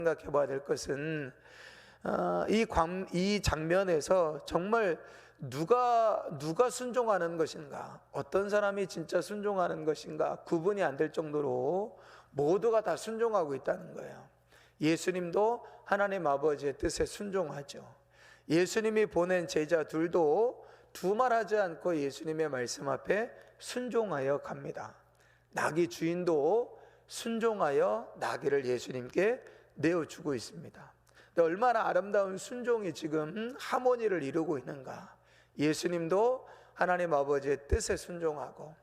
생각해 봐야 될 것은 이 장면에서 정말 누가 순종하는 것인가, 어떤 사람이 진짜 순종하는 것인가 구분이 안 될 정도로 모두가 다 순종하고 있다는 거예요. 예수님도 하나님 아버지의 뜻에 순종하죠. 예수님이 보낸 제자들도 두말하지 않고 예수님의 말씀 앞에 순종하여 갑니다. 나귀 주인도 순종하여 나귀를 예수님께 내어주고 있습니다. 얼마나 아름다운 순종이 지금 하모니를 이루고 있는가. 예수님도 하나님 아버지의 뜻에 순종하고,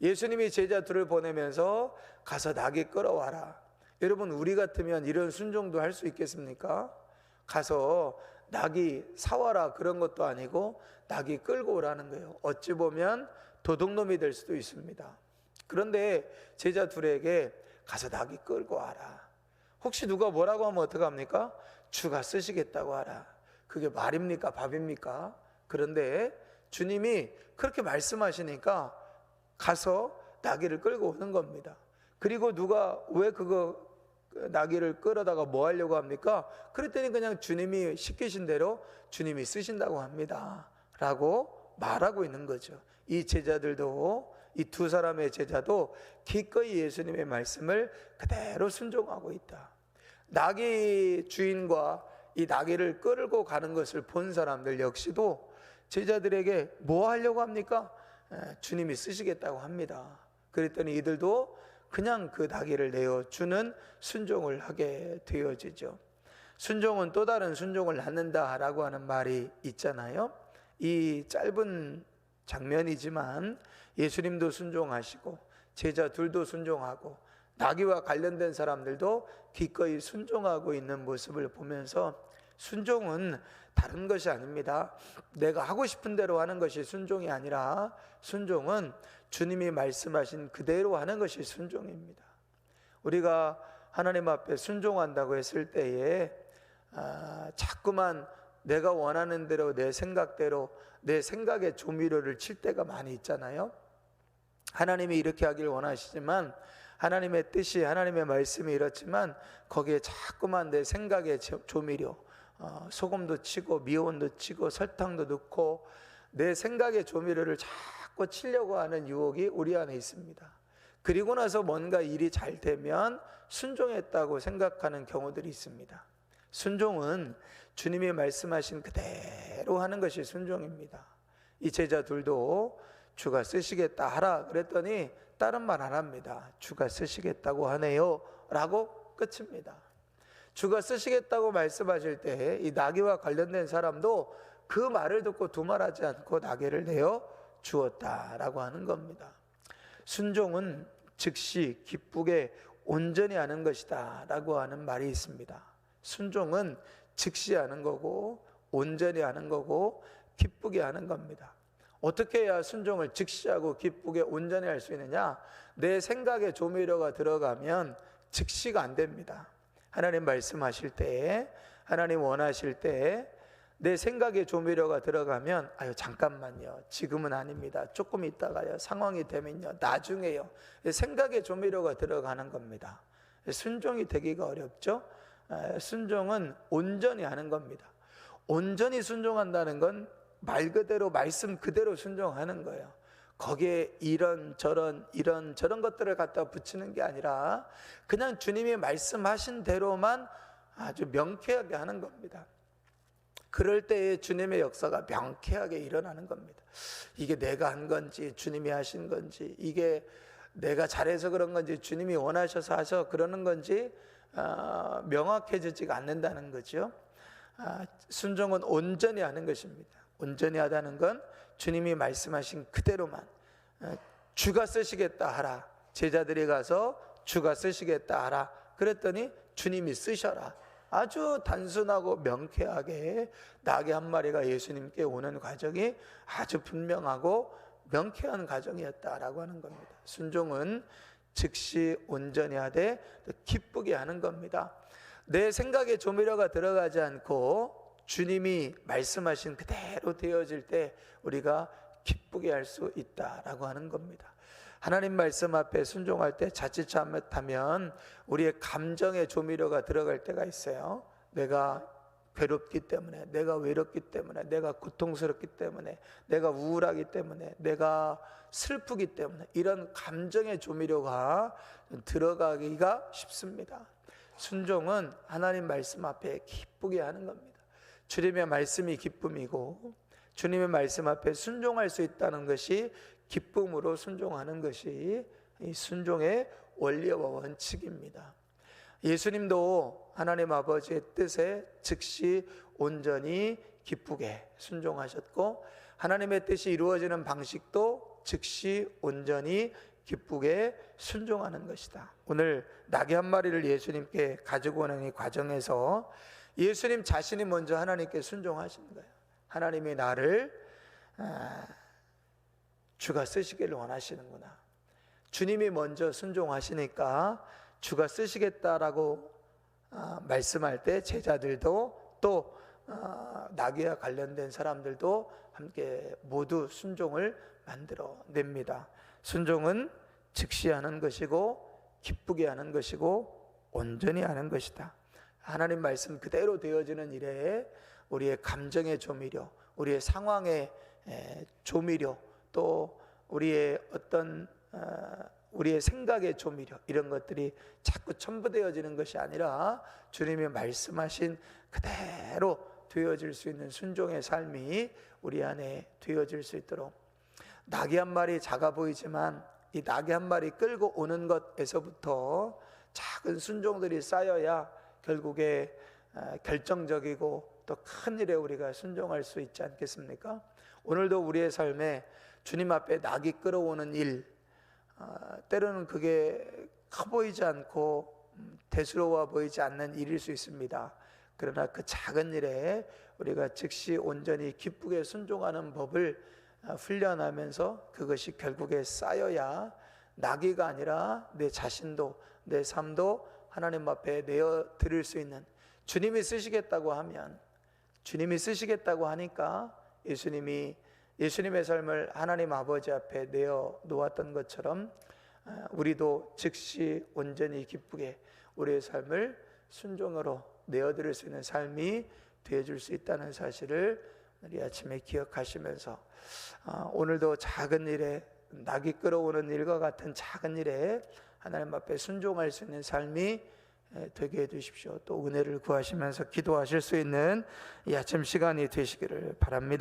예수님이 제자들을 보내면서 가서 나귀 끌어와라. 여러분, 우리 같으면 이런 순종도 할 수 있겠습니까? 가서 나귀 사와라 그런 것도 아니고 나귀 끌고 오라는 거예요. 어찌 보면 도둑놈이 될 수도 있습니다. 그런데 제자들에게 가서 나귀 끌고 와라. 혹시 누가 뭐라고 하면 어떡합니까? 주가 쓰시겠다고 하라. 그게 말입니까? 밥입니까? 그런데 주님이 그렇게 말씀하시니까 가서 나귀를 끌고 오는 겁니다. 그리고 누가 왜 그거 나귀를 끌어다가 뭐 하려고 합니까? 그랬더니 그냥 주님이 시키신 대로 주님이 쓰신다고 합니다 라고 말하고 있는 거죠. 이 제자들도, 이 두 사람의 제자도 기꺼이 예수님의 말씀을 그대로 순종하고 있다. 나귀 주인과 이 나귀를 끌고 가는 것을 본 사람들 역시도 제자들에게 뭐 하려고 합니까? 주님이 쓰시겠다고 합니다. 그랬더니 이들도 그냥 그 나귀를 내어주는 순종을 하게 되어지죠. 순종은 또 다른 순종을 낳는다라고 하는 말이 있잖아요. 이 짧은 장면이지만 예수님도 순종하시고 제자들도 순종하고 나귀와 관련된 사람들도 기꺼이 순종하고 있는 모습을 보면서 순종은 다른 것이 아닙니다. 내가 하고 싶은 대로 하는 것이 순종이 아니라 순종은 주님이 말씀하신 그대로 하는 것이 순종입니다. 우리가 하나님 앞에 순종한다고 했을 때에 자꾸만 내가 원하는 대로 내 생각대로 내 생각의 조미료를 칠 때가 많이 있잖아요. 하나님이 이렇게 하길 원하시지만 하나님의 뜻이, 하나님의 말씀이 이렇지만 거기에 자꾸만 내 생각의 조미료, 소금도 치고 미온도 치고 설탕도 넣고 내 생각의 조미료를 자꾸 치려고 하는 유혹이 우리 안에 있습니다. 그리고 나서 뭔가 일이 잘 되면 순종했다고 생각하는 경우들이 있습니다. 순종은 주님이 말씀하신 그대로 하는 것이 순종입니다. 이 제자들도 주가 쓰시겠다 하라 그랬더니 다른 말 안 합니다. 주가 쓰시겠다고 하네요 라고 끝입니다. 주가 쓰시겠다고 말씀하실 때 이 나귀와 관련된 사람도 그 말을 듣고 두말하지 않고 나귀를 내어 주었다라고 하는 겁니다. 순종은 즉시 기쁘게 온전히 하는 것이다 라고 하는 말이 있습니다. 순종은 즉시 하는 거고 온전히 하는 거고 기쁘게 하는 겁니다. 어떻게 해야 순종을 즉시 하고 기쁘게 온전히 할 수 있느냐? 내 생각에 조미료가 들어가면 즉시가 안 됩니다. 하나님 말씀하실 때, 하나님 원하실 때 내 생각에 조미료가 들어가면 잠깐만요, 지금은 아닙니다, 조금 있다가요, 상황이 되면요, 나중에요, 생각에 조미료가 들어가는 겁니다. 순종이 되기가 어렵죠. 순종은 온전히 하는 겁니다. 온전히 순종한다는 건 말 그대로 말씀 그대로 순종하는 거예요. 거기에 이런저런 것들을 갖다 붙이는 게 아니라 그냥 주님이 말씀하신 대로만 아주 명쾌하게 하는 겁니다. 그럴 때에 주님의 역사가 명쾌하게 일어나는 겁니다. 이게 내가 한 건지 주님이 하신 건지, 이게 내가 잘해서 그런 건지 주님이 원하셔서 하셔 그러는 건지 명확해지지가 않는다는 거죠. 순종은 온전히 하는 것입니다. 온전히 하다는 건 주님이 말씀하신 그대로만, 주가 쓰시겠다 하라. 제자들이 가서 주가 쓰시겠다 하라 그랬더니 주님이 쓰셔라. 아주 단순하고 명쾌하게 나귀 한 마리가 예수님께 오는 과정이 아주 분명하고 명쾌한 과정이었다라고 하는 겁니다. 순종은 즉시 온전히 하되 기쁘게 하는 겁니다. 내 생각에 조미료가 들어가지 않고 주님이 말씀하신 그대로 되어질 때 우리가 기쁘게 할 수 있다라고 하는 겁니다. 하나님 말씀 앞에 순종할 때 자칫 잘못하면 우리의 감정의 조미료가 들어갈 때가 있어요. 내가 괴롭기 때문에, 내가 외롭기 때문에, 내가 고통스럽기 때문에, 내가 우울하기 때문에, 내가 슬프기 때문에 이런 감정의 조미료가 들어가기가 쉽습니다. 순종은 하나님 말씀 앞에 기쁘게 하는 겁니다. 주님의 말씀이 기쁨이고 주님의 말씀 앞에 순종할 수 있다는 것이 기쁨으로 순종하는 것이 이 순종의 원리와 원칙입니다. 예수님도 하나님 아버지의 뜻에 즉시 온전히 기쁘게 순종하셨고 하나님의 뜻이 이루어지는 방식도 즉시 온전히 기쁘게 순종하는 것이다. 오늘 나귀 한 마리를 예수님께 가지고 오는 이 과정에서 예수님 자신이 먼저 하나님께 순종하시는 거예요. 하나님이 나를 주가 쓰시기를 원하시는구나. 주님이 먼저 순종하시니까 주가 쓰시겠다라고 말씀할 때 제자들도 또 나귀와 관련된 사람들도 함께 모두 순종을 만들어냅니다. 순종은 즉시 하는 것이고 기쁘게 하는 것이고 온전히 하는 것이다. 하나님 말씀 그대로 되어지는 일에 우리의 감정의 조미료, 우리의 상황의 조미료, 또 우리의 어떤 우리의 생각의 조미료 이런 것들이 자꾸 첨부되어지는 것이 아니라 주님이 말씀하신 그대로 되어질 수 있는 순종의 삶이 우리 안에 되어질 수 있도록 나귀 한 마리 작아 보이지만 이 나귀 한 마리 끌고 오는 것에서부터 작은 순종들이 쌓여야 결국에 결정적이고 또 큰 일에 우리가 순종할 수 있지 않겠습니까? 오늘도 우리의 삶에 주님 앞에 나귀 끌어오는 일, 때로는 그게 커 보이지 않고 대수로워 보이지 않는 일일 수 있습니다. 그러나 그 작은 일에 우리가 즉시 온전히 기쁘게 순종하는 법을 훈련하면서 그것이 결국에 쌓여야 나귀가 아니라 내 자신도 내 삶도 하나님 앞에 내어드릴 수 있는, 주님이 쓰시겠다고 하면, 주님이 쓰시겠다고 하니까 예수님의 삶을 하나님 아버지 앞에 내어 놓았던 것처럼 우리도 즉시 온전히 기쁘게 우리의 삶을 순종으로 내어드릴 수 있는 삶이 되어줄 수 있다는 사실을 우리 아침에 기억하시면서 오늘도 작은 일에, 낙이 끌어오는 일과 같은 작은 일에 하나님 앞에 순종할 수 있는 삶이 되게 해주십시오. 또 은혜를 구하시면서 기도하실 수 있는 이 아침 시간이 되시기를 바랍니다.